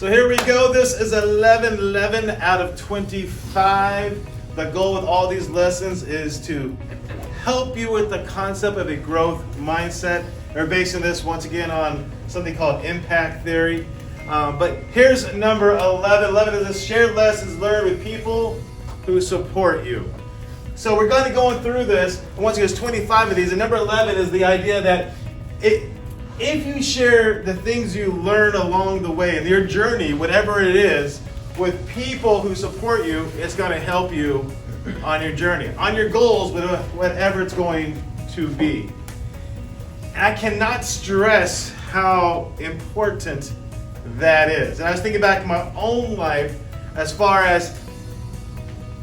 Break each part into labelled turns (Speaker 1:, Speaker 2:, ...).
Speaker 1: So here we go. This is 11 out of 25. The goal with all these lessons is to help you with the concept of a growth mindset. We're basing this once again on something called impact theory. But here's number 11. 11 is a shared lessons learned with people who support you. So we're going to go through this. And once again, there's 25 of these. And number 11 is the idea that if you share the things you learn along the way in your journey, whatever it is, with people who support you, it's going to help you on your journey, on your goals, whatever it's going to be. And I cannot stress how important that is. And I was thinking back in my own life as far as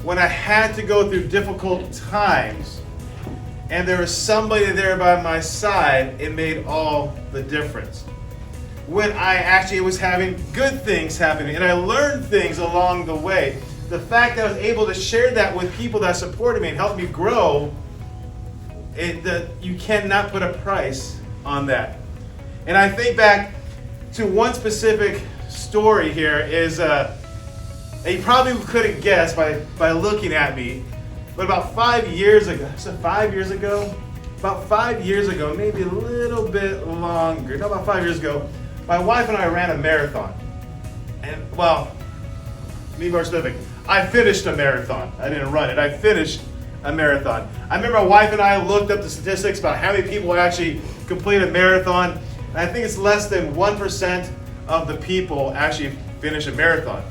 Speaker 1: when I had to go through difficult times and there was somebody there by my side, it made all the difference. When I actually was having good things happening and I learned things along the way, the fact that I was able to share that with people that supported me and helped me grow, you cannot put a price on that. And I think back to one specific story here is, you probably couldn't guess by looking at me, but about 5 years ago, about 5 years ago, maybe a little bit longer, no, about 5 years ago, my wife and I ran a marathon. And, well, to be more specific, I finished a marathon. I didn't run it, I finished a marathon. I remember my wife and I looked up the statistics about how many people actually complete a marathon. And I think it's less than 1% of the people actually finish a marathon.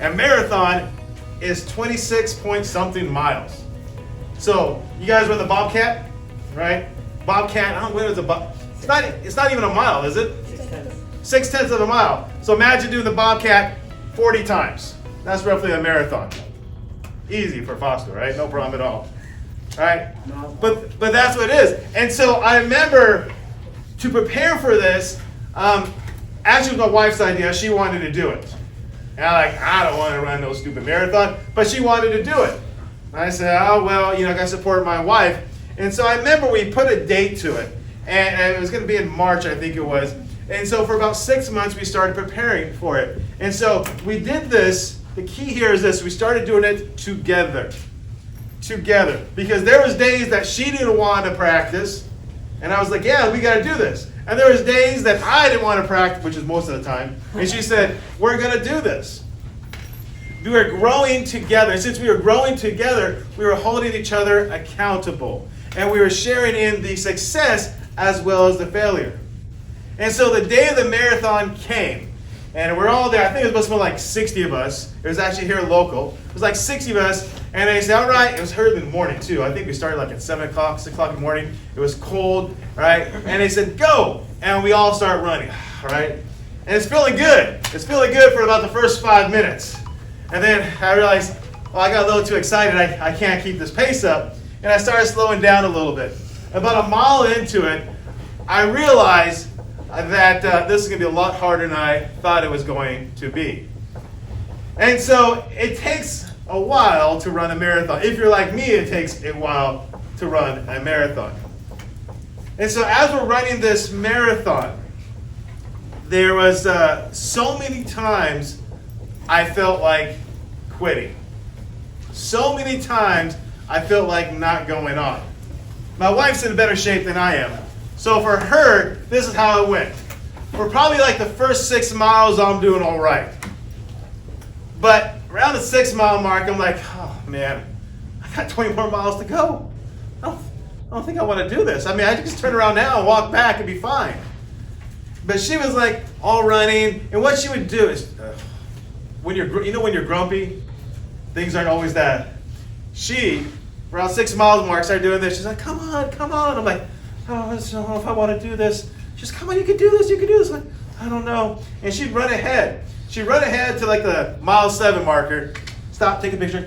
Speaker 1: And marathon is 26 point something miles. So you guys run the Bobcat, right? Bobcat, I don't know what is a it's not even a mile, is it? 6/10 of a mile. So imagine doing the Bobcat 40 times. That's roughly a marathon. Easy for Foster, right? No problem at all. All right? But that's what it is. And so I remember to prepare for this, actually it was my wife's idea. She wanted to do it. And I don't want to run no stupid marathon, but she wanted to do it. And I said, oh, well, I got to support my wife. And so I remember we put a date to it. And it was going to be in March, I think it was. And so for about 6 months, we started preparing for it. And so we did this. The key here is this. We started doing it together. Together. Because there was days that she didn't want to practice. And I was like, yeah, we got to do this. And there was days that I didn't want to practice, which is most of the time. And she said, we're going to do this. We were growing together. And since we were growing together, we were holding each other accountable. And we were sharing in the success as well as the failure. And so the day of the marathon came. And we're all there. I think it must have been like 60 of us. It was actually here local. It was like 60 of us. And they said, all right. It was early in the morning, too. I think we started like at 7 o'clock, 6 o'clock in the morning. It was cold, right? And they said, go. And we all start running, right? And it's feeling good. It's feeling good for about the first 5 minutes. And then I realized, well, I got a little too excited. I can't keep this pace up. And I started slowing down a little bit. About a mile into it, I realized that this is going to be a lot harder than I thought it was going to be. And so it takes a while to run a marathon. If you're like me, it takes a while to run a marathon. And so as we're running this marathon, there was so many times I felt like quitting. So many times I felt like not going on. My wife's in better shape than I am. So for her, this is how it went. For probably like the first 6 miles, I'm doing all right. But around the 6 mile mark, I'm like, oh man, I got 20 more miles to go. I don't think I want to do this. I mean, I can just turn around now and walk back and be fine. But she was like all running. And what she would do is, when you're grumpy, things aren't always that. She, around 6 miles mark, started doing this. She's like, come on, come on. I'm like, oh, I don't know if I want to do this. She's, come on, you can do this, you can do this. I'm like, I don't know. And she'd run ahead. She'd run ahead to like the mile 7 marker. Stop, take a picture.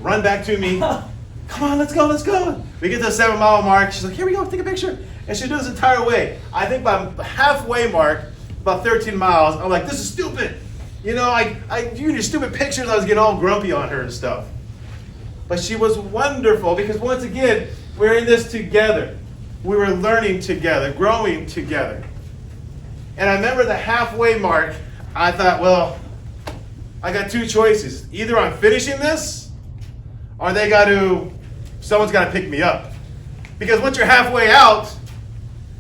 Speaker 1: Run back to me. Come on, let's go, let's go. We get to the 7 mile mark. She's like, here we go, take a picture. And she'd do this entire way. I think by the halfway mark, about 13 miles, I'm like, this is stupid. You do stupid pictures. I was getting all grumpy on her and stuff. But she was wonderful because once again, we're in this together. We were learning together, growing together. And I remember the halfway mark, I thought, well, I got two choices. Either I'm finishing this, or someone's got to pick me up. Because once you're halfway out,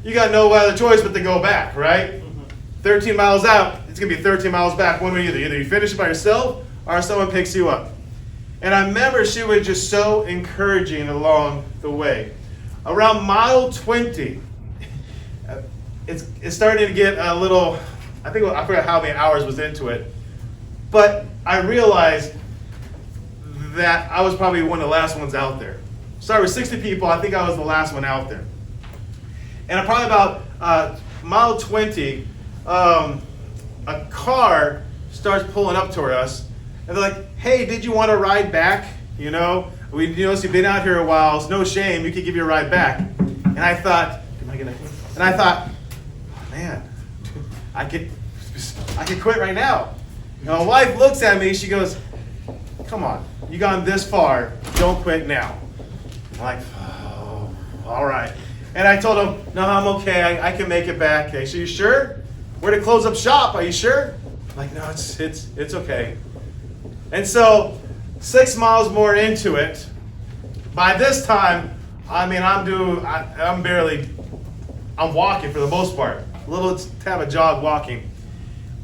Speaker 1: you got no other choice but to go back, right? 13 miles out, it's going to be 13 miles back one way or the other. Either you finish it by yourself, or someone picks you up. And I remember she was just so encouraging along the way. Around mile 20, it's starting to get a little, I forgot how many hours was into it, but I realized that I was probably one of the last ones out there. Sorry, with 60 people, I think I was the last one out there. And probably about mile 20, a car starts pulling up toward us, and they're like, "Hey, did you want to ride back? We noticed you've been out here a while. It's no shame. We could give you a ride back." And I thought, oh, man, I could quit right now. My wife looks at me. She goes, "Come on, you gone this far. Don't quit now." I'm like, "Oh, all right." And I told him, "No, I'm okay. I can make it back." Okay, so you sure? We're to close up shop. Are you sure? I'm like, "No, it's okay." And so 6 miles more into it, by this time, I'm walking for the most part. A little have a jog walking.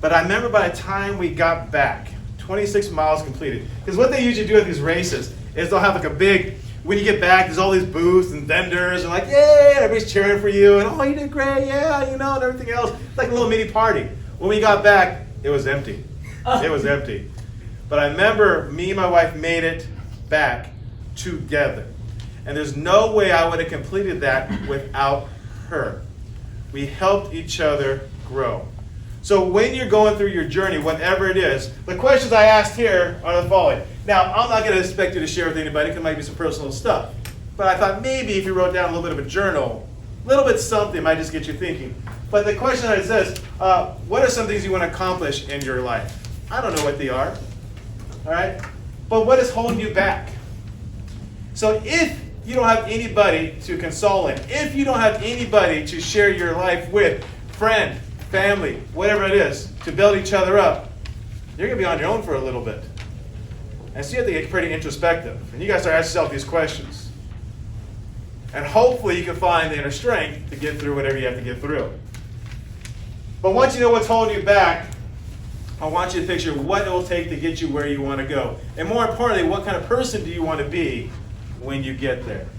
Speaker 1: But I remember by the time we got back, 26 miles completed. Because what they usually do at these races is they'll have like a big, when you get back, there's all these booths and vendors and like, "Yay," and everybody's cheering for you and, "Oh, you did great, yeah," and everything else. It's like a little mini party. When we got back, it was empty. It was empty. But I remember me and my wife made it back together. And there's no way I would have completed that without her. We helped each other grow. So when you're going through your journey, whatever it is, the questions I asked here are the following. Now, I'm not going to expect you to share with anybody because it might be some personal stuff. But I thought maybe if you wrote down a little bit of a journal, a little bit something might just get you thinking. But the question that it says, what are some things you want to accomplish in your life? I don't know what they are. All right? But what is holding you back? So if you don't have anybody to console in, if you don't have anybody to share your life with, friend, family, whatever it is, to build each other up, you're going to be on your own for a little bit. And so you have to get pretty introspective. And you guys start asking yourself these questions. And hopefully you can find the inner strength to get through whatever you have to get through. But once you know what's holding you back, I want you to picture what it will take to get you where you want to go. And more importantly, what kind of person do you want to be when you get there?